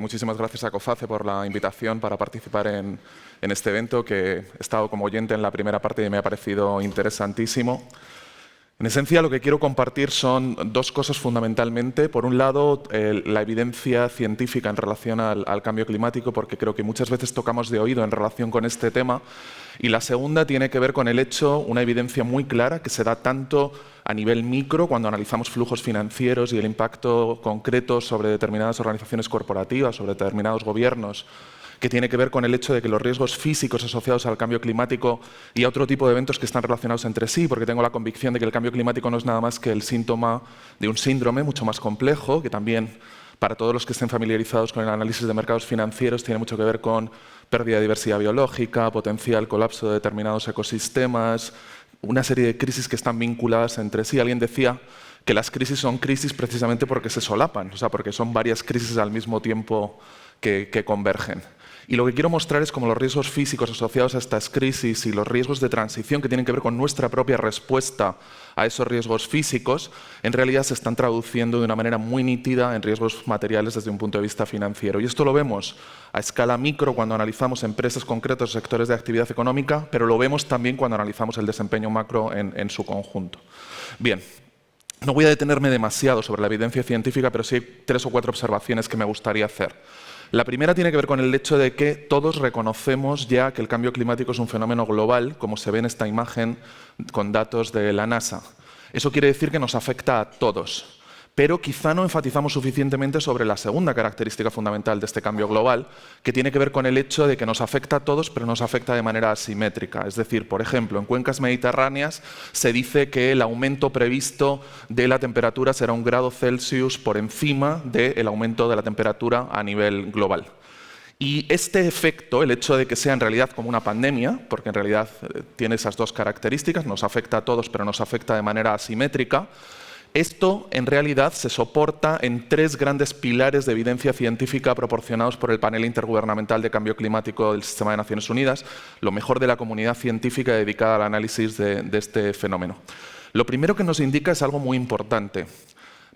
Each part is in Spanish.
muchísimas gracias a COFACE por la invitación para participar en este evento, que he estado como oyente en la primera parte y me ha parecido interesantísimo. En esencia, lo que quiero compartir son dos cosas fundamentalmente. Por un lado, la evidencia científica en relación al cambio climático, porque creo que muchas veces tocamos de oído en relación con este tema. Y la segunda tiene que ver con el hecho, una evidencia muy clara que se da tanto a nivel micro, cuando analizamos flujos financieros y el impacto concreto sobre determinadas organizaciones corporativas, sobre determinados gobiernos, que tiene que ver con el hecho de que los riesgos físicos asociados al cambio climático y a otro tipo de eventos que están relacionados entre sí, porque tengo la convicción de que el cambio climático no es nada más que el síntoma de un síndrome mucho más complejo, que también, para todos los que estén familiarizados con el análisis de mercados financieros, tiene mucho que ver con pérdida de diversidad biológica, potencial colapso de determinados ecosistemas, una serie de crisis que están vinculadas entre sí. Alguien decía que las crisis son crisis precisamente porque se solapan, o sea, porque son varias crisis al mismo tiempo que convergen. Y lo que quiero mostrar es cómo los riesgos físicos asociados a estas crisis y los riesgos de transición que tienen que ver con nuestra propia respuesta a esos riesgos físicos, en realidad se están traduciendo de una manera muy nítida en riesgos materiales desde un punto de vista financiero. Y esto lo vemos a escala micro cuando analizamos empresas concretas o sectores de actividad económica, pero lo vemos también cuando analizamos el desempeño macro en su conjunto. Bien. No voy a detenerme demasiado sobre la evidencia científica, pero sí hay 3 o 4 observaciones que me gustaría hacer. La primera tiene que ver con el hecho de que todos reconocemos ya que el cambio climático es un fenómeno global, como se ve en esta imagen con datos de la NASA. Eso quiere decir que nos afecta a todos. Pero quizá no enfatizamos suficientemente sobre la segunda característica fundamental de este cambio global, que tiene que ver con el hecho de que nos afecta a todos, pero nos afecta de manera asimétrica. Es decir, por ejemplo, en cuencas mediterráneas se dice que el aumento previsto de la temperatura será 1 grado Celsius por encima del aumento de la temperatura a nivel global. Y este efecto, el hecho de que sea en realidad como una pandemia, porque en realidad tiene esas dos características, nos afecta a todos, pero nos afecta de manera asimétrica, esto, en realidad, se soporta en 3 grandes pilares de evidencia científica proporcionados por el Panel Intergubernamental de Cambio Climático del Sistema de Naciones Unidas, lo mejor de la comunidad científica dedicada al análisis de este fenómeno. Lo primero que nos indica es algo muy importante.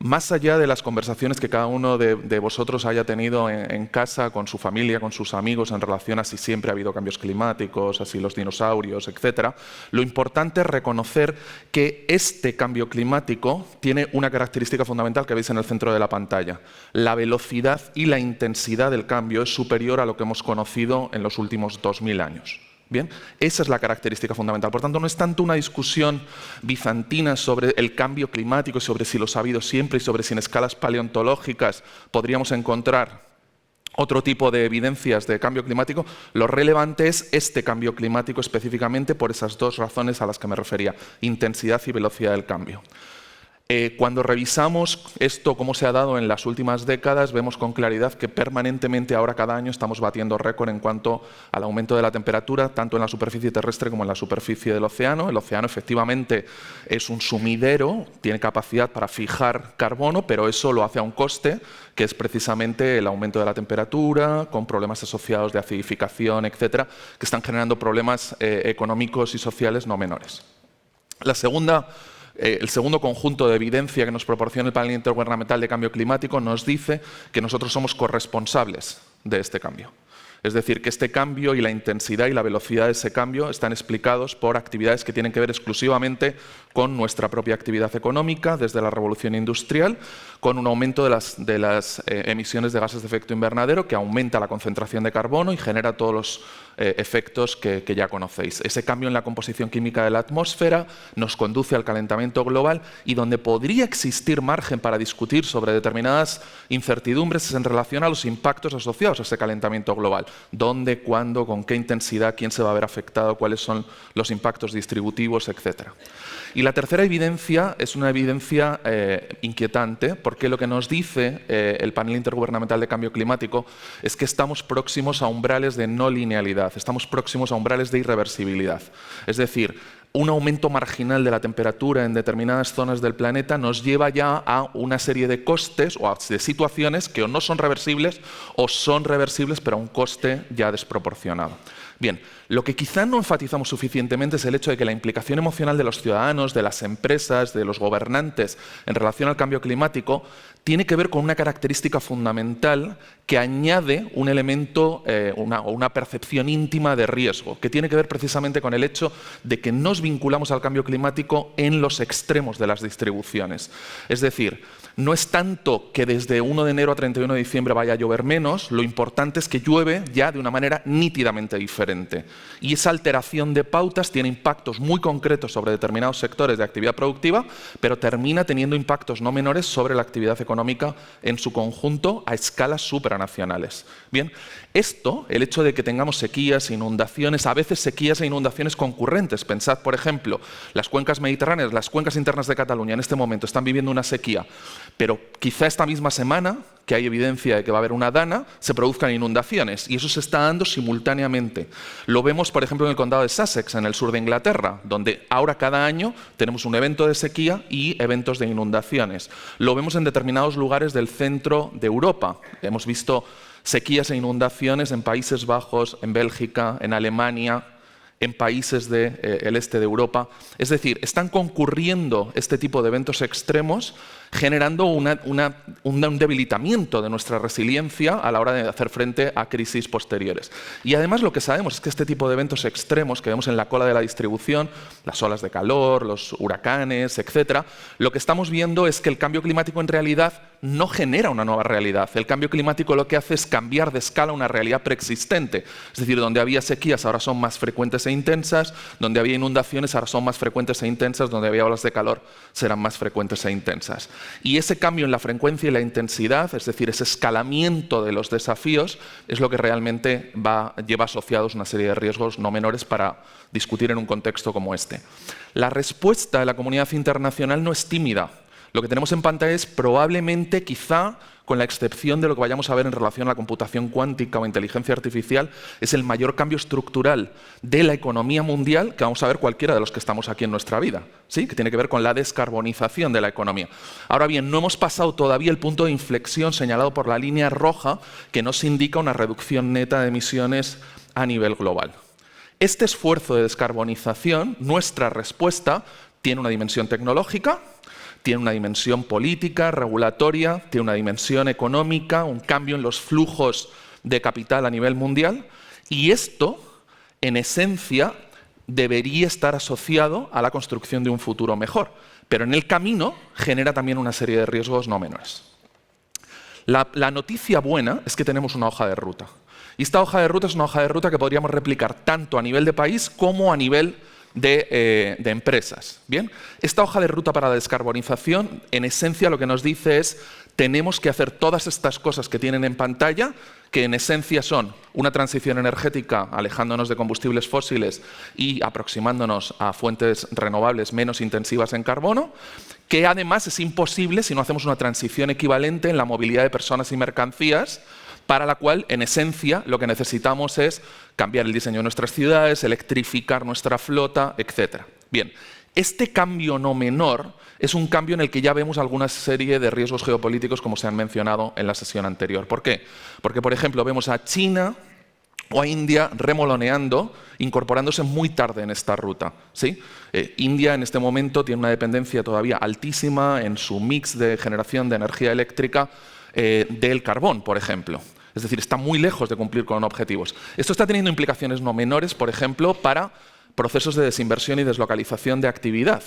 Más allá de las conversaciones que cada uno de vosotros haya tenido en casa, con su familia, con sus amigos, en relación a si siempre ha habido cambios climáticos, a si los dinosaurios, etc., lo importante es reconocer que este cambio climático tiene una característica fundamental que veis en el centro de la pantalla. La velocidad y la intensidad del cambio es superior a lo que hemos conocido en los últimos 2000 años. Bien, esa es la característica fundamental. Por tanto, no es tanto una discusión bizantina sobre el cambio climático, sobre si lo ha habido siempre y sobre si en escalas paleontológicas podríamos encontrar otro tipo de evidencias de cambio climático. Lo relevante es este cambio climático específicamente por esas 2 razones a las que me refería, intensidad y velocidad del cambio. Cuando revisamos esto, cómo se ha dado en las últimas décadas, vemos con claridad que permanentemente, ahora cada año, estamos batiendo récord en cuanto al aumento de la temperatura, tanto en la superficie terrestre como en la superficie del océano. El océano efectivamente es un sumidero, tiene capacidad para fijar carbono, pero eso lo hace a un coste, que es precisamente el aumento de la temperatura, con problemas asociados de acidificación, etcétera, que están generando problemas económicos y sociales no menores. El segundo conjunto de evidencia que nos proporciona el Panel Intergubernamental de Cambio Climático nos dice que nosotros somos corresponsables de este cambio. Es decir, que este cambio y la intensidad y la velocidad de ese cambio están explicados por actividades que tienen que ver exclusivamente con nuestra propia actividad económica, desde la revolución industrial, con un aumento de las emisiones de gases de efecto invernadero que aumenta la concentración de carbono y genera todos los efectos que ya conocéis. Ese cambio en la composición química de la atmósfera nos conduce al calentamiento global, y donde podría existir margen para discutir sobre determinadas incertidumbres es en relación a los impactos asociados a ese calentamiento global. ¿Dónde, cuándo, con qué intensidad, quién se va a ver afectado, cuáles son los impactos distributivos, etcétera. Y la tercera evidencia es una evidencia inquietante, porque lo que nos dice el Panel Intergubernamental de Cambio Climático es que estamos próximos a umbrales de no linealidad, estamos próximos a umbrales de irreversibilidad. Es decir, un aumento marginal de la temperatura en determinadas zonas del planeta nos lleva ya a una serie de costes o de situaciones que o no son reversibles o son reversibles pero a un coste ya desproporcionado. Bien, lo que quizá no enfatizamos suficientemente es el hecho de que la implicación emocional de los ciudadanos, de las empresas, de los gobernantes en relación al cambio climático tiene que ver con una característica fundamental que añade un elemento o una percepción íntima de riesgo, que tiene que ver precisamente con el hecho de que nos vinculamos al cambio climático en los extremos de las distribuciones. Es decir, no es tanto que desde 1 de enero a 31 de diciembre vaya a llover menos, lo importante es que llueve ya de una manera nítidamente diferente. Y esa alteración de pautas tiene impactos muy concretos sobre determinados sectores de actividad productiva, pero termina teniendo impactos no menores sobre la actividad económica en su conjunto a escalas supranacionales. Bien, esto, el hecho de que tengamos sequías, inundaciones, a veces sequías e inundaciones concurrentes. Pensad, por ejemplo, las cuencas mediterráneas, las cuencas internas de Cataluña en este momento están viviendo una sequía, pero quizá esta misma semana, que hay evidencia de que va a haber una dana, se produzcan inundaciones, y eso se está dando simultáneamente. Lo vemos, por ejemplo, en el condado de Sussex, en el sur de Inglaterra, donde ahora cada año tenemos un evento de sequía y eventos de inundaciones. Lo vemos en determinados lugares del centro de Europa. Hemos visto sequías e inundaciones en Países Bajos, en Bélgica, en Alemania, en países del este de Europa. Es decir, están concurriendo este tipo de eventos extremos generando un debilitamiento de nuestra resiliencia a la hora de hacer frente a crisis posteriores. Y además lo que sabemos es que este tipo de eventos extremos que vemos en la cola de la distribución, las olas de calor, los huracanes, etc., lo que estamos viendo es que el cambio climático en realidad no genera una nueva realidad. El cambio climático lo que hace es cambiar de escala una realidad preexistente. Es decir, donde había sequías ahora son más frecuentes e intensas, donde había inundaciones ahora son más frecuentes e intensas, donde había olas de calor serán más frecuentes e intensas. Y ese cambio en la frecuencia y la intensidad, es decir, ese escalamiento de los desafíos, es lo que realmente lleva asociados una serie de riesgos no menores para discutir en un contexto como este. La respuesta de la comunidad internacional no es tímida. Lo que tenemos en pantalla es probablemente, quizá, con la excepción de lo que vayamos a ver en relación a la computación cuántica o inteligencia artificial, es el mayor cambio estructural de la economía mundial que vamos a ver cualquiera de los que estamos aquí en nuestra vida, ¿sí? Que tiene que ver con la descarbonización de la economía. Ahora bien, no hemos pasado todavía el punto de inflexión señalado por la línea roja que nos indica una reducción neta de emisiones a nivel global. Este esfuerzo de descarbonización, nuestra respuesta, tiene una dimensión tecnológica, tiene una dimensión política, regulatoria, tiene una dimensión económica, un cambio en los flujos de capital a nivel mundial, y esto, en esencia, debería estar asociado a la construcción de un futuro mejor, pero en el camino genera también una serie de riesgos no menores. La noticia buena es que tenemos una hoja de ruta, y esta hoja de ruta es una hoja de ruta que podríamos replicar tanto a nivel de país como a nivel de empresas. Bien, esta hoja de ruta para la descarbonización, en esencia lo que nos dice es tenemos que hacer todas estas cosas que tienen en pantalla, que en esencia son una transición energética alejándonos de combustibles fósiles y aproximándonos a fuentes renovables menos intensivas en carbono, que además es imposible si no hacemos una transición equivalente en la movilidad de personas y mercancías, para la cual, en esencia, lo que necesitamos es cambiar el diseño de nuestras ciudades, electrificar nuestra flota, etc. Bien, este cambio no menor es un cambio en el que ya vemos alguna serie de riesgos geopolíticos, como se han mencionado en la sesión anterior. ¿Por qué? Porque, por ejemplo, vemos a China o a India remoloneando, incorporándose muy tarde en esta ruta, ¿sí? India en este momento tiene una dependencia todavía altísima en su mix de generación de energía eléctrica del carbón, por ejemplo. Es decir, está muy lejos de cumplir con objetivos. Esto está teniendo implicaciones no menores, por ejemplo, para procesos de desinversión y deslocalización de actividad.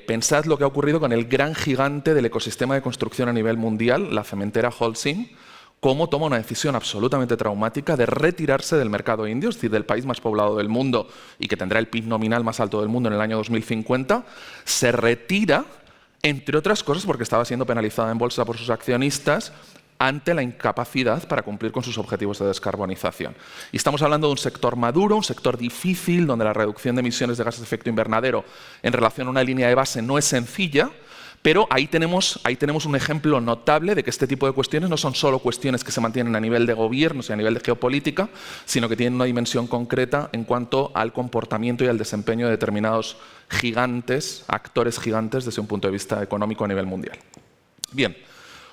Pensad lo que ha ocurrido con el gran gigante del ecosistema de construcción a nivel mundial, la cementera Holcim, cómo toma una decisión absolutamente traumática de retirarse del mercado indio, es decir, del país más poblado del mundo y que tendrá el PIB nominal más alto del mundo en el año 2050, se retira, entre otras cosas porque estaba siendo penalizada en bolsa por sus accionistas, ante la incapacidad para cumplir con sus objetivos de descarbonización. Y estamos hablando de un sector maduro, un sector difícil, donde la reducción de emisiones de gases de efecto invernadero en relación a una línea de base no es sencilla, pero ahí tenemos un ejemplo notable de que este tipo de cuestiones no son solo cuestiones que se mantienen a nivel de gobiernos y a nivel de geopolítica, sino que tienen una dimensión concreta en cuanto al comportamiento y al desempeño de determinados gigantes, actores gigantes desde un punto de vista económico a nivel mundial. Bien.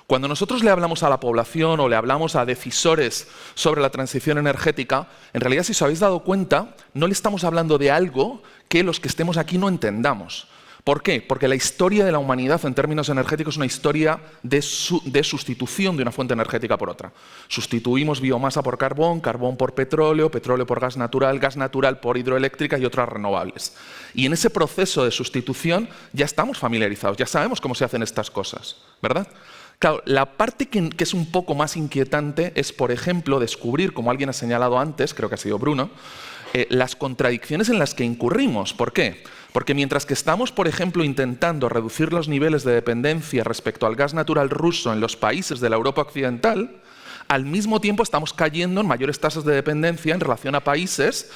Cuando nosotros le hablamos a la población o le hablamos a decisores sobre la transición energética, en realidad, si os habéis dado cuenta, no le estamos hablando de algo que los que estemos aquí no entendamos. ¿Por qué? Porque la historia de la humanidad en términos energéticos es una historia de sustitución de una fuente energética por otra. Sustituimos biomasa por carbón, carbón por petróleo, petróleo por gas natural por hidroeléctrica y otras renovables. Y en ese proceso de sustitución ya estamos familiarizados, ya sabemos cómo se hacen estas cosas, ¿verdad? Claro, la parte que es un poco más inquietante es, por ejemplo, descubrir, como alguien ha señalado antes, creo que ha sido Bruno, las contradicciones en las que incurrimos. ¿Por qué? Porque mientras que estamos, por ejemplo, intentando reducir los niveles de dependencia respecto al gas natural ruso en los países de la Europa occidental, al mismo tiempo estamos cayendo en mayores tasas de dependencia en relación a países,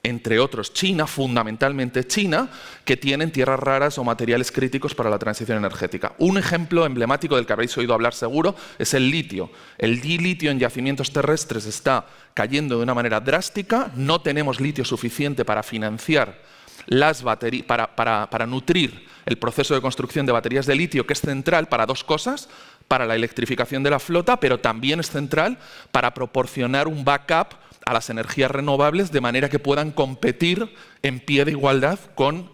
entre otros China, fundamentalmente China, que tienen tierras raras o materiales críticos para la transición energética. Un ejemplo emblemático del que habréis oído hablar seguro es el litio. El dilitio en yacimientos terrestres está cayendo de una manera drástica, no tenemos litio suficiente para financiar las baterías, para nutrir el proceso de construcción de baterías de litio, que es central para dos cosas: para la electrificación de la flota, pero también es central para proporcionar un backup a las energías renovables de manera que puedan competir en pie de igualdad con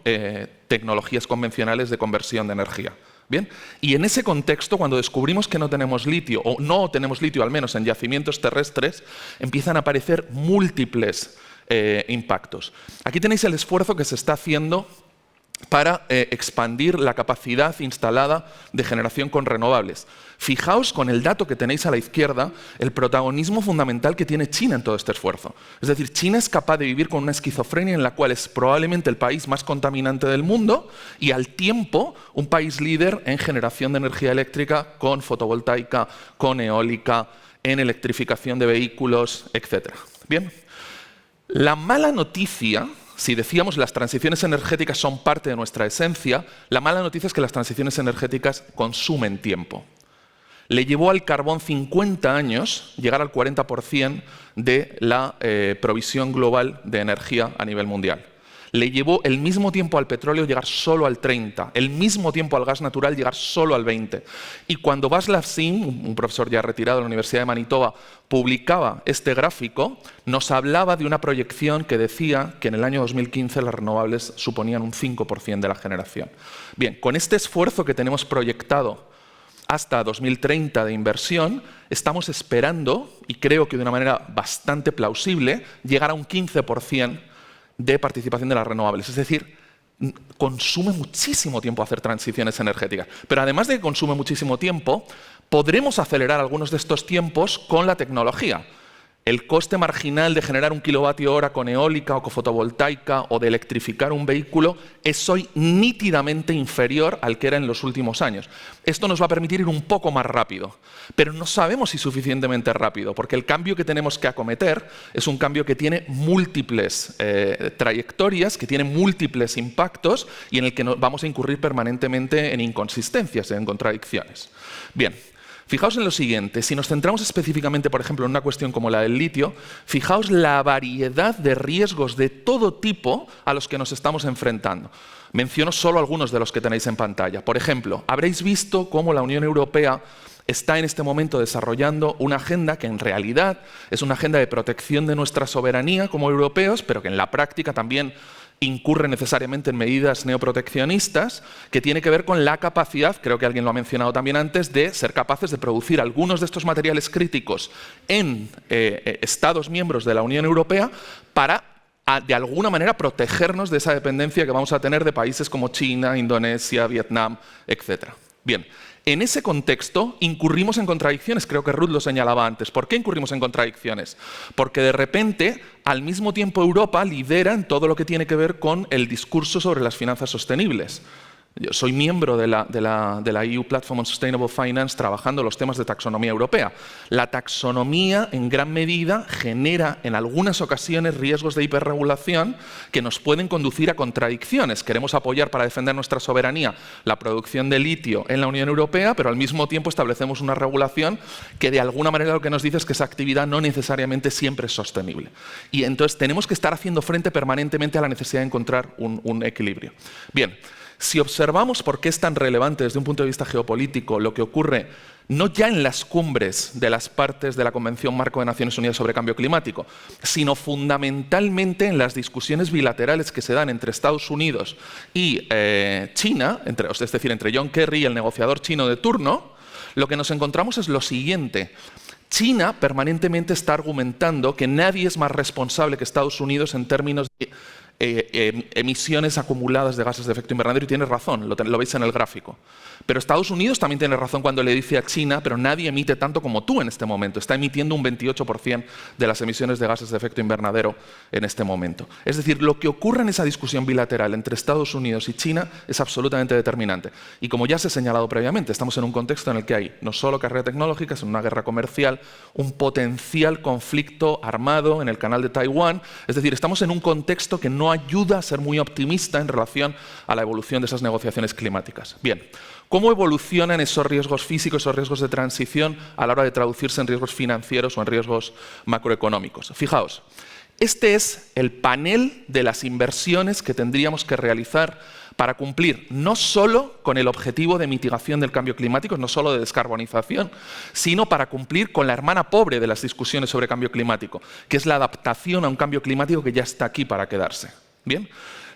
tecnologías convencionales de conversión de energía. ¿Bien? Y en ese contexto, cuando descubrimos que no tenemos litio, o no tenemos litio al menos en yacimientos terrestres, empiezan a aparecer múltiples impactos. Aquí tenéis el esfuerzo que se está haciendo para expandir la capacidad instalada de generación con renovables. Fijaos con el dato que tenéis a la izquierda, el protagonismo fundamental que tiene China en todo este esfuerzo. Es decir, China es capaz de vivir con una esquizofrenia en la cual es probablemente el país más contaminante del mundo y al tiempo un país líder en generación de energía eléctrica con fotovoltaica, con eólica, en electrificación de vehículos, etc. Bien, la mala noticia, si decíamos las transiciones energéticas son parte de nuestra esencia, la mala noticia es que las transiciones energéticas consumen tiempo. Le llevó al carbón 50 años llegar al 40% de la provisión global de energía a nivel mundial. Le llevó el mismo tiempo al petróleo llegar solo al 30%, el mismo tiempo al gas natural llegar solo al 20%. Y cuando Václav Sím, un profesor ya retirado de la Universidad de Manitoba, publicaba este gráfico, nos hablaba de una proyección que decía que en el año 2015 las renovables suponían un 5% de la generación. Bien, con este esfuerzo que tenemos proyectado hasta 2030 de inversión, estamos esperando, y creo que de una manera bastante plausible, llegar a un 15% de participación de las renovables. Es decir, consume muchísimo tiempo hacer transiciones energéticas. Pero además de que consume muchísimo tiempo, podremos acelerar algunos de estos tiempos con la tecnología. El coste marginal de generar 1 kWh con eólica o con fotovoltaica o de electrificar un vehículo es hoy nítidamente inferior al que era en los últimos años. Esto nos va a permitir ir un poco más rápido, pero no sabemos si suficientemente rápido, porque el cambio que tenemos que acometer es un cambio que tiene múltiples trayectorias, que tiene múltiples impactos y en el que vamos a incurrir permanentemente en inconsistencias, en contradicciones. Bien. Fijaos en lo siguiente, si nos centramos específicamente, por ejemplo, en una cuestión como la del litio, fijaos la variedad de riesgos de todo tipo a los que nos estamos enfrentando. Menciono solo algunos de los que tenéis en pantalla. Por ejemplo, habréis visto cómo la Unión Europea está en este momento desarrollando una agenda que en realidad es una agenda de protección de nuestra soberanía como europeos, pero que en la práctica también incurre necesariamente en medidas neoproteccionistas, que tiene que ver con la capacidad, creo que alguien lo ha mencionado también antes, de ser capaces de producir algunos de estos materiales críticos en Estados miembros de la Unión Europea para, de alguna manera, protegernos de esa dependencia que vamos a tener de países como China, Indonesia, Vietnam, etc. Bien. En ese contexto incurrimos en contradicciones, creo que Ruth lo señalaba antes. ¿Por qué incurrimos en contradicciones? Porque de repente, al mismo tiempo, Europa lidera en todo lo que tiene que ver con el discurso sobre las finanzas sostenibles. Yo soy miembro de la EU Platform on Sustainable Finance trabajando los temas de taxonomía europea. La taxonomía, en gran medida, genera en algunas ocasiones riesgos de hiperregulación que nos pueden conducir a contradicciones. Queremos apoyar para defender nuestra soberanía la producción de litio en la Unión Europea, pero al mismo tiempo establecemos una regulación que de alguna manera lo que nos dice es que esa actividad no necesariamente siempre es sostenible. Y entonces tenemos que estar haciendo frente permanentemente a la necesidad de encontrar un equilibrio. Bien. Si observamos por qué es tan relevante desde un punto de vista geopolítico lo que ocurre no ya en las cumbres de las partes de la Convención Marco de Naciones Unidas sobre Cambio Climático, sino fundamentalmente en las discusiones bilaterales que se dan entre Estados Unidos y China, es decir, entre John Kerry y el negociador chino de turno, lo que nos encontramos es lo siguiente. China permanentemente está argumentando que nadie es más responsable que Estados Unidos en términos de emisiones acumuladas de gases de efecto invernadero, y tiene razón, lo veis en el gráfico. Pero Estados Unidos también tiene razón cuando le dice a China, pero nadie emite tanto como tú en este momento. Está emitiendo un 28% de las emisiones de gases de efecto invernadero en este momento. Es decir, lo que ocurre en esa discusión bilateral entre Estados Unidos y China es absolutamente determinante. Y como ya se ha señalado previamente, estamos en un contexto en el que hay no solo carrera tecnológica, sino una guerra comercial, un potencial conflicto armado en el canal de Taiwán. Es decir, estamos en un contexto que no ayuda a ser muy optimista en relación a la evolución de esas negociaciones climáticas. Bien, ¿cómo evolucionan esos riesgos físicos, esos riesgos de transición a la hora de traducirse en riesgos financieros o en riesgos macroeconómicos? Fijaos, este es el panel de las inversiones que tendríamos que realizar para cumplir no solo con el objetivo de mitigación del cambio climático, no solo de descarbonización, sino para cumplir con la hermana pobre de las discusiones sobre cambio climático, que es la adaptación a un cambio climático que ya está aquí para quedarse. Bien,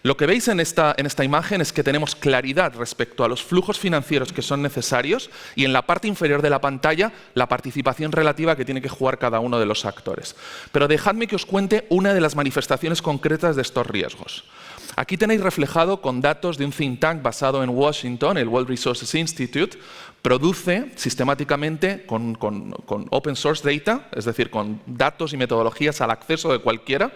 lo que veis en esta imagen es que tenemos claridad respecto a los flujos financieros que son necesarios y en la parte inferior de la pantalla la participación relativa que tiene que jugar cada uno de los actores. Pero dejadme que os cuente una de las manifestaciones concretas de estos riesgos. Aquí tenéis reflejado con datos de un think tank basado en Washington, el World Resources Institute, produce sistemáticamente con open source data, es decir, con datos y metodologías al acceso de cualquiera,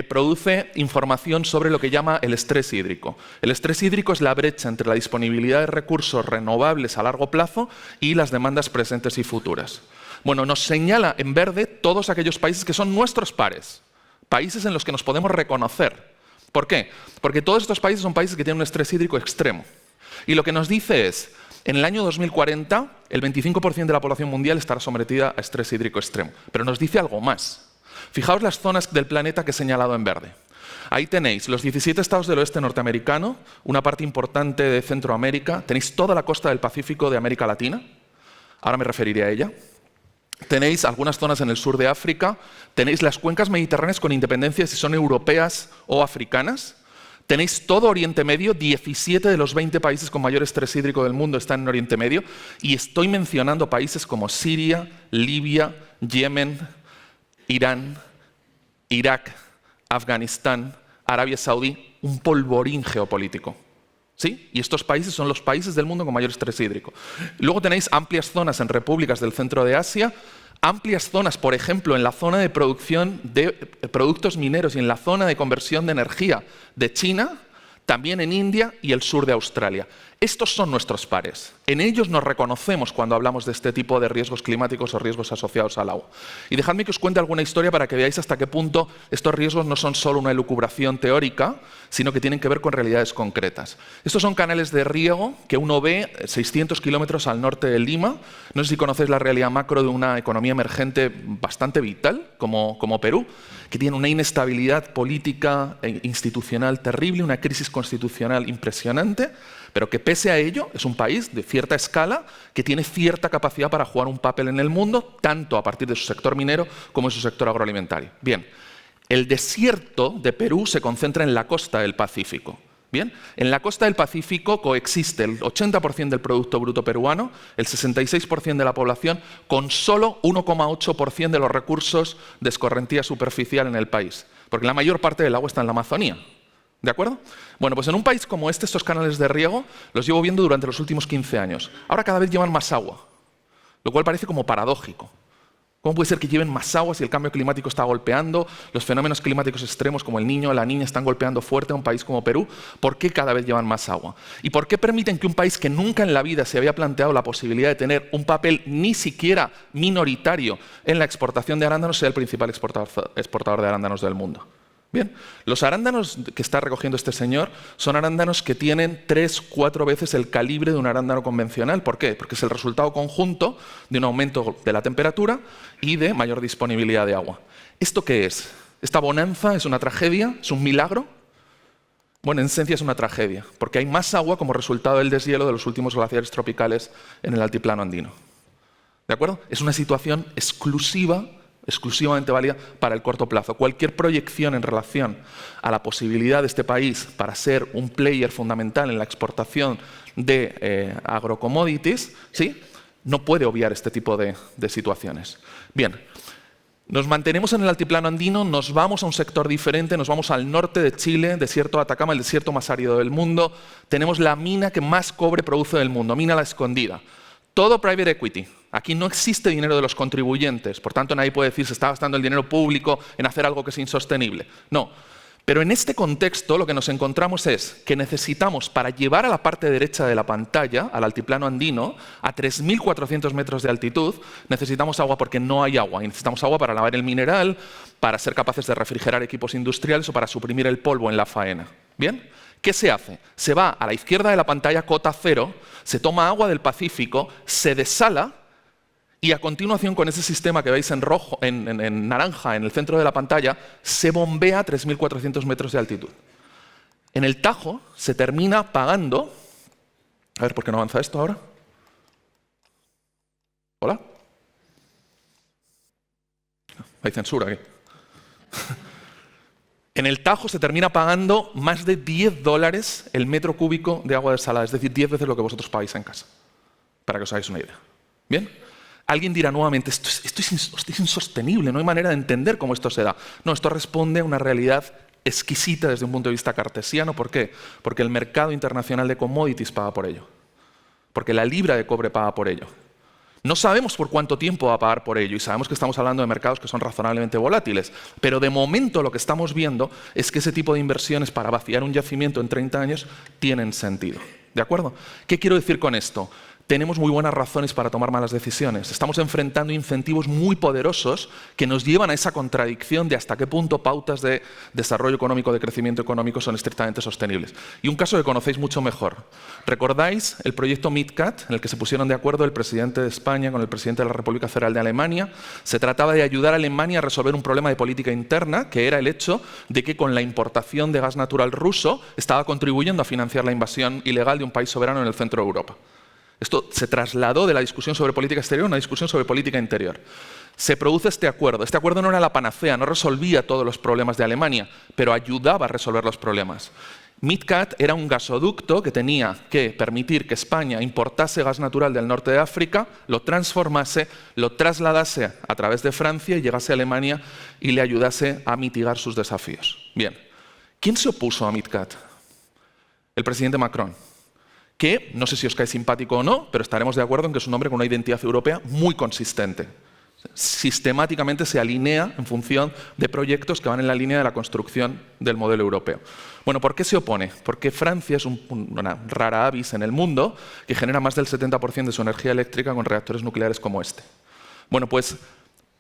produce información sobre lo que llama el estrés hídrico. El estrés hídrico es la brecha entre la disponibilidad de recursos renovables a largo plazo y las demandas presentes y futuras. Bueno, nos señala en verde todos aquellos países que son nuestros pares, países en los que nos podemos reconocer. ¿Por qué? Porque todos estos países son países que tienen un estrés hídrico extremo. Y lo que nos dice es, en el año 2040, el 25% de la población mundial estará sometida a estrés hídrico extremo. Pero nos dice algo más. Fijaos las zonas del planeta que he señalado en verde. Ahí tenéis los 17 estados del oeste norteamericano, una parte importante de Centroamérica, tenéis toda la costa del Pacífico de América Latina, ahora me referiré a ella. Tenéis algunas zonas en el sur de África, tenéis las cuencas mediterráneas con independencia si son europeas o africanas, tenéis todo Oriente Medio, 17 de los 20 países con mayor estrés hídrico del mundo están en Oriente Medio, y estoy mencionando países como Siria, Libia, Yemen, Irán, Irak, Afganistán, Arabia Saudí, un polvorín geopolítico. ¿Sí? Y estos países son los países del mundo con mayor estrés hídrico. Luego tenéis amplias zonas en repúblicas del centro de Asia, amplias zonas, por ejemplo, en la zona de producción de productos mineros y en la zona de conversión de energía de China, también en India y el sur de Australia. Estos son nuestros pares. En ellos nos reconocemos cuando hablamos de este tipo de riesgos climáticos o riesgos asociados al agua. Y dejadme que os cuente alguna historia para que veáis hasta qué punto estos riesgos no son solo una elucubración teórica, sino que tienen que ver con realidades concretas. Estos son canales de riego que uno ve 600 kilómetros al norte de Lima. No sé si conocéis la realidad macro de una economía emergente bastante vital, como Perú, que tiene una inestabilidad política e institucional terrible, una crisis constitucional impresionante, pero que pese a ello es un país de cierta escala que tiene cierta capacidad para jugar un papel en el mundo, tanto a partir de su sector minero como de su sector agroalimentario. Bien, el desierto de Perú se concentra en la costa del Pacífico. Bien, en la costa del Pacífico coexiste el 80% del Producto Bruto peruano, el 66% de la población, con solo 1,8% de los recursos de escorrentía superficial en el país, porque la mayor parte del agua está en la Amazonía. ¿De acuerdo? Bueno, pues en un país como este, estos canales de riego los llevo viendo durante los últimos 15 años. Ahora cada vez llevan más agua, lo cual parece como paradójico. ¿Cómo puede ser que lleven más agua si el cambio climático está golpeando, los fenómenos climáticos extremos como el Niño o la Niña están golpeando fuerte a un país como Perú? ¿Por qué cada vez llevan más agua? ¿Y por qué permiten que un país que nunca en la vida se había planteado la posibilidad de tener un papel ni siquiera minoritario en la exportación de arándanos sea el principal exportador de arándanos del mundo? Bien, los arándanos que está recogiendo este señor son arándanos que tienen 3-4 veces el calibre de un arándano convencional. ¿Por qué? Porque es el resultado conjunto de un aumento de la temperatura y de mayor disponibilidad de agua. ¿Esto qué es? ¿Esta bonanza es una tragedia? ¿Es un milagro? Bueno, en esencia es una tragedia, porque hay más agua como resultado del deshielo de los últimos glaciares tropicales en el altiplano andino. ¿De acuerdo? Es una situación exclusivamente válida para el corto plazo. Cualquier proyección en relación a la posibilidad de este país para ser un player fundamental en la exportación de agrocommodities, ¿sí?, no puede obviar este tipo de situaciones. Bien. Nos mantenemos en el altiplano andino, nos vamos a un sector diferente, nos vamos al norte de Chile, desierto de Atacama, el desierto más árido del mundo. Tenemos la mina que más cobre produce del mundo, Mina La Escondida. Todo private equity. Aquí no existe dinero de los contribuyentes, por tanto nadie puede decir se está gastando el dinero público en hacer algo que es insostenible. No. Pero en este contexto lo que nos encontramos es que necesitamos, para llevar a la parte derecha de la pantalla, al altiplano andino, a 3.400 metros de altitud, necesitamos agua porque no hay agua. Y necesitamos agua para lavar el mineral, para ser capaces de refrigerar equipos industriales o para suprimir el polvo en la faena. ¿Bien? ¿Qué se hace? Se va a la izquierda de la pantalla, cota cero, se toma agua del Pacífico, se desala, y a continuación, con ese sistema que veis en rojo, en naranja, en el centro de la pantalla, se bombea a 3.400 metros de altitud. En el Tajo se termina pagando... A ver, ¿por qué no avanza esto ahora? ¿Hola? Hay censura aquí. En el Tajo se termina pagando más de $10 el metro cúbico de agua desalada, es decir, 10 veces lo que vosotros pagáis en casa, para que os hagáis una idea. ¿Bien? Alguien dirá nuevamente, esto es insostenible, no hay manera de entender cómo esto se da. No, esto responde a una realidad exquisita desde un punto de vista cartesiano. ¿Por qué? Porque el mercado internacional de commodities paga por ello. Porque la libra de cobre paga por ello. No sabemos por cuánto tiempo va a pagar por ello y sabemos que estamos hablando de mercados que son razonablemente volátiles, pero de momento lo que estamos viendo es que ese tipo de inversiones para vaciar un yacimiento en 30 años tienen sentido. ¿De acuerdo? ¿Qué quiero decir con esto? Tenemos muy buenas razones para tomar malas decisiones. Estamos enfrentando incentivos muy poderosos que nos llevan a esa contradicción de hasta qué punto pautas de desarrollo económico, de crecimiento económico son estrictamente sostenibles. Y un caso que conocéis mucho mejor. ¿Recordáis el proyecto MidCat, en el que se pusieron de acuerdo el presidente de España con el presidente de la República Federal de Alemania? Se trataba de ayudar a Alemania a resolver un problema de política interna, que era el hecho de que con la importación de gas natural ruso estaba contribuyendo a financiar la invasión ilegal de un país soberano en el centro de Europa. Esto se trasladó de la discusión sobre política exterior a una discusión sobre política interior. Se produce este acuerdo. Este acuerdo no era la panacea, no resolvía todos los problemas de Alemania, pero ayudaba a resolver los problemas. MidCat era un gasoducto que tenía que permitir que España importase gas natural del norte de África, lo transformase, lo trasladase a través de Francia y llegase a Alemania y le ayudase a mitigar sus desafíos. Bien, ¿quién se opuso a MidCat? El presidente Macron, que no sé si os cae simpático o no, pero estaremos de acuerdo en que es un hombre con una identidad europea muy consistente. Sistemáticamente se alinea en función de proyectos que van en la línea de la construcción del modelo europeo. Bueno, ¿por qué se opone? Porque Francia es una rara avis en el mundo que genera más del 70% de su energía eléctrica con reactores nucleares como este. Bueno, pues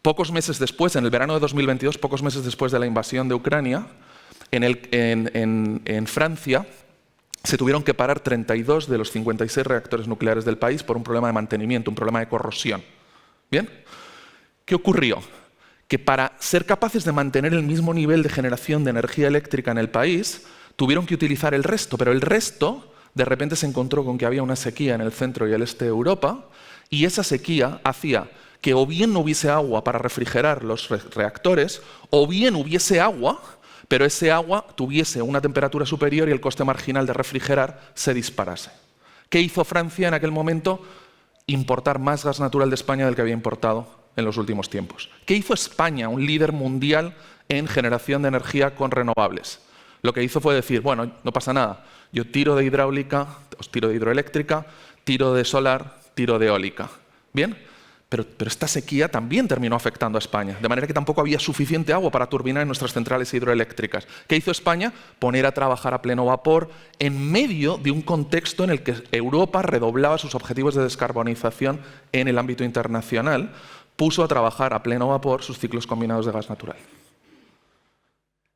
pocos meses después, en el verano de 2022, pocos meses después de la invasión de Ucrania, en Francia se tuvieron que parar 32 de los 56 reactores nucleares del país por un problema de mantenimiento, un problema de corrosión. ¿Bien? ¿Qué ocurrió? Que para ser capaces de mantener el mismo nivel de generación de energía eléctrica en el país, tuvieron que utilizar el resto, pero el resto de repente se encontró con que había una sequía en el centro y el este de Europa, y esa sequía hacía que o bien no hubiese agua para refrigerar los reactores, o bien hubiese agua, pero ese agua tuviese una temperatura superior y el coste marginal de refrigerar se disparase. ¿Qué hizo Francia en aquel momento? Importar más gas natural de España del que había importado en los últimos tiempos. ¿Qué hizo España, un líder mundial en generación de energía con renovables? Lo que hizo fue decir, bueno, no pasa nada, yo tiro de hidráulica, os tiro de hidroeléctrica, tiro de solar, tiro de eólica. ¿Bien? Pero esta sequía también terminó afectando a España, de manera que tampoco había suficiente agua para turbinar en nuestras centrales hidroeléctricas. ¿Qué hizo España? Poner a trabajar a pleno vapor en medio de un contexto en el que Europa redoblaba sus objetivos de descarbonización en el ámbito internacional, puso a trabajar a pleno vapor sus ciclos combinados de gas natural.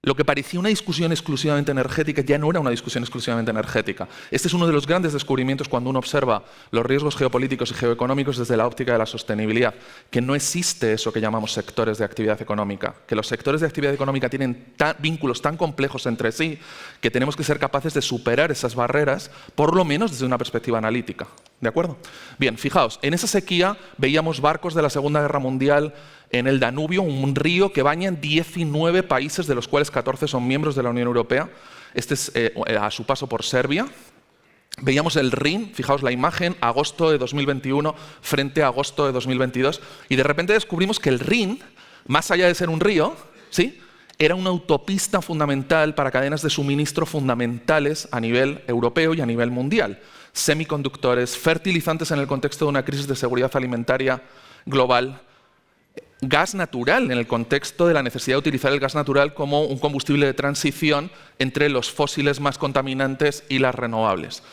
lo que parecía una discusión exclusivamente energética ya no era una discusión exclusivamente energética. Este es uno de los grandes descubrimientos cuando uno observa los riesgos geopolíticos y geoeconómicos desde la óptica de la sostenibilidad, que no existe eso que llamamos sectores de actividad económica, que los sectores de actividad económica tienen vínculos tan complejos entre sí que tenemos que ser capaces de superar esas barreras, por lo menos desde una perspectiva analítica. ¿De acuerdo? Bien, fijaos, en esa sequía veíamos barcos de la Segunda Guerra Mundial en el Danubio, un río que baña 19 países, de los cuales 14 son miembros de la Unión Europea. Este es a su paso por Serbia. Veíamos el Rin, fijaos la imagen, agosto de 2021 frente a agosto de 2022, y de repente descubrimos que el Rin, más allá de ser un río, ¿sí?, era una autopista fundamental para cadenas de suministro fundamentales a nivel europeo y a nivel mundial. Semiconductores, fertilizantes en el contexto de una crisis de seguridad alimentaria global, gas natural en el contexto de la necesidad de utilizar el gas natural como un combustible de transición entre los fósiles más contaminantes y las renovables.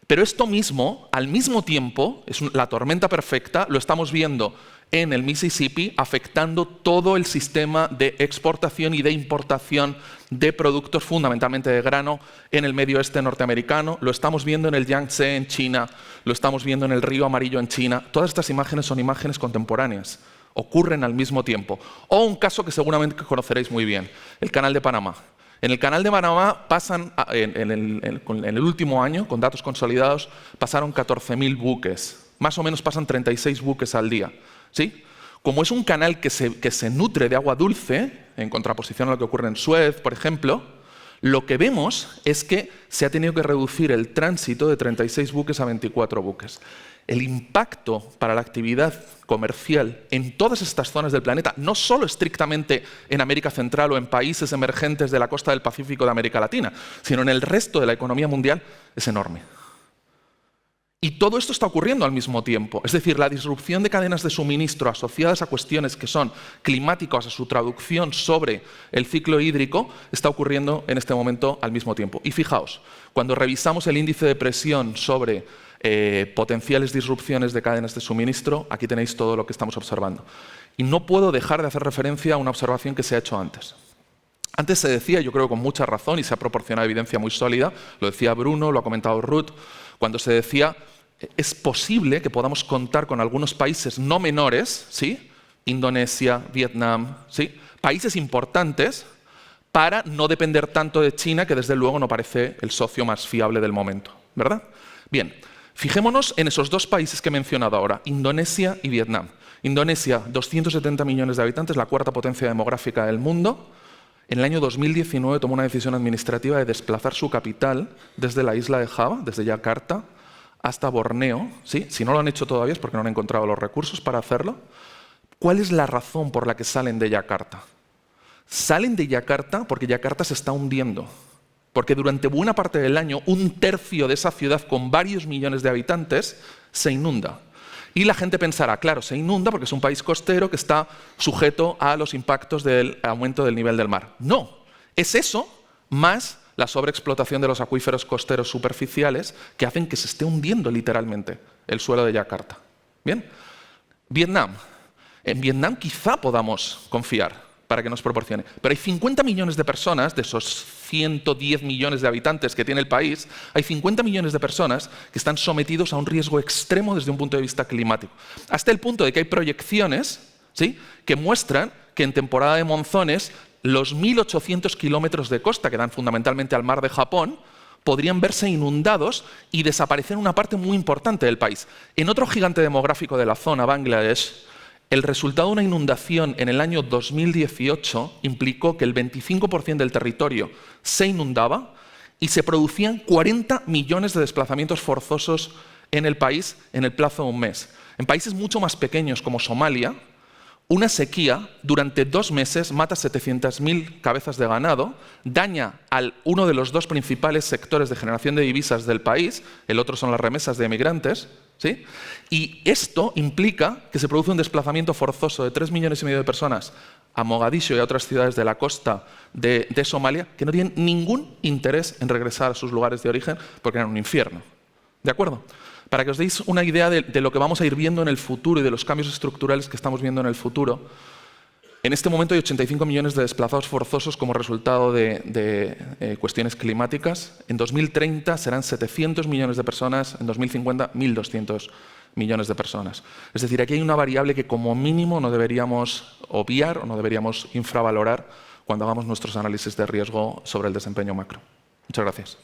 Pero esto mismo, al mismo tiempo, es la tormenta perfecta, lo estamos viendo en el Mississippi, afectando todo el sistema de exportación y de importación de productos, fundamentalmente de grano, en el medio oeste norteamericano. Lo estamos viendo en el Yangtze en China, lo estamos viendo en el Río Amarillo en China. Todas estas imágenes son imágenes contemporáneas, ocurren al mismo tiempo. O un caso que seguramente conoceréis muy bien, el Canal de Panamá. En el Canal de Panamá pasan, en el último año, con datos consolidados, pasaron 14.000 buques. Más o menos pasan 36 buques al día. ¿Sí? Como es un canal que se nutre de agua dulce, en contraposición a lo que ocurre en Suez, por ejemplo, lo que vemos es que se ha tenido que reducir el tránsito de 36 buques a 24 buques. El impacto para la actividad comercial en todas estas zonas del planeta, no solo estrictamente en América Central o en países emergentes de la costa del Pacífico de América Latina, sino en el resto de la economía mundial, es enorme. Y todo esto está ocurriendo al mismo tiempo. Es decir, la disrupción de cadenas de suministro asociadas a cuestiones que son climáticas, a su traducción sobre el ciclo hídrico, está ocurriendo en este momento al mismo tiempo. Y fijaos, cuando revisamos el índice de presión sobre potenciales disrupciones de cadenas de suministro, aquí tenéis todo lo que estamos observando. Y no puedo dejar de hacer referencia a una observación que se ha hecho antes. Antes se decía, yo creo con mucha razón, y se ha proporcionado evidencia muy sólida, lo decía Bruno, lo ha comentado Ruth, cuando se decía, es posible que podamos contar con algunos países no menores, ¿sí?, Indonesia, Vietnam, ¿sí?, países importantes, para no depender tanto de China, que desde luego no parece el socio más fiable del momento, ¿verdad? Bien, fijémonos en esos dos países que he mencionado ahora, Indonesia y Vietnam. Indonesia, 270 millones de habitantes, la cuarta potencia demográfica del mundo. En el año 2019 tomó una decisión administrativa de desplazar su capital desde la isla de Java, desde Yakarta, hasta Borneo. ¿Sí? Si no lo han hecho todavía es porque no han encontrado los recursos para hacerlo. ¿Cuál es la razón por la que salen de Yakarta? Salen de Yakarta porque Yakarta se está hundiendo. Porque durante buena parte del año, un tercio de esa ciudad con varios millones de habitantes se inunda. Y la gente pensará, claro, se inunda porque es un país costero que está sujeto a los impactos del aumento del nivel del mar. No, es eso más la sobreexplotación de los acuíferos costeros superficiales que hacen que se esté hundiendo literalmente el suelo de Yakarta. Bien, Vietnam. En Vietnam quizá podamos confiar para que nos proporcione. Pero hay 50 millones de personas, de esos 110 millones de habitantes que tiene el país, hay 50 millones de personas que están sometidos a un riesgo extremo desde un punto de vista climático. Hasta el punto de que hay proyecciones, ¿sí?, que muestran que en temporada de monzones los 1.800 kilómetros de costa que dan fundamentalmente al mar de Japón podrían verse inundados y desaparecer una parte muy importante del país. En otro gigante demográfico de la zona, Bangladesh, el resultado de una inundación en el año 2018 implicó que el 25% del territorio se inundaba y se producían 40 millones de desplazamientos forzosos en el país en el plazo de un mes. En países mucho más pequeños como Somalia, una sequía durante 2 meses mata 700.000 cabezas de ganado, daña a uno de los dos principales sectores de generación de divisas del país, el otro son las remesas de emigrantes, ¿sí? Y esto implica que se produce un desplazamiento forzoso de 3,5 millones de personas a Mogadiscio y a otras ciudades de la costa de Somalia que no tienen ningún interés en regresar a sus lugares de origen porque eran un infierno. ¿De acuerdo? Para que os deis una idea de lo que vamos a ir viendo en el futuro y de los cambios estructurales que estamos viendo en el futuro, En este momento hay 85 millones de desplazados forzosos como resultado de cuestiones climáticas. En 2030 serán 700 millones de personas, en 2050 1.200 millones de personas. Es decir, aquí hay una variable que como mínimo no deberíamos obviar o no deberíamos infravalorar cuando hagamos nuestros análisis de riesgo sobre el desempeño macro. Muchas gracias.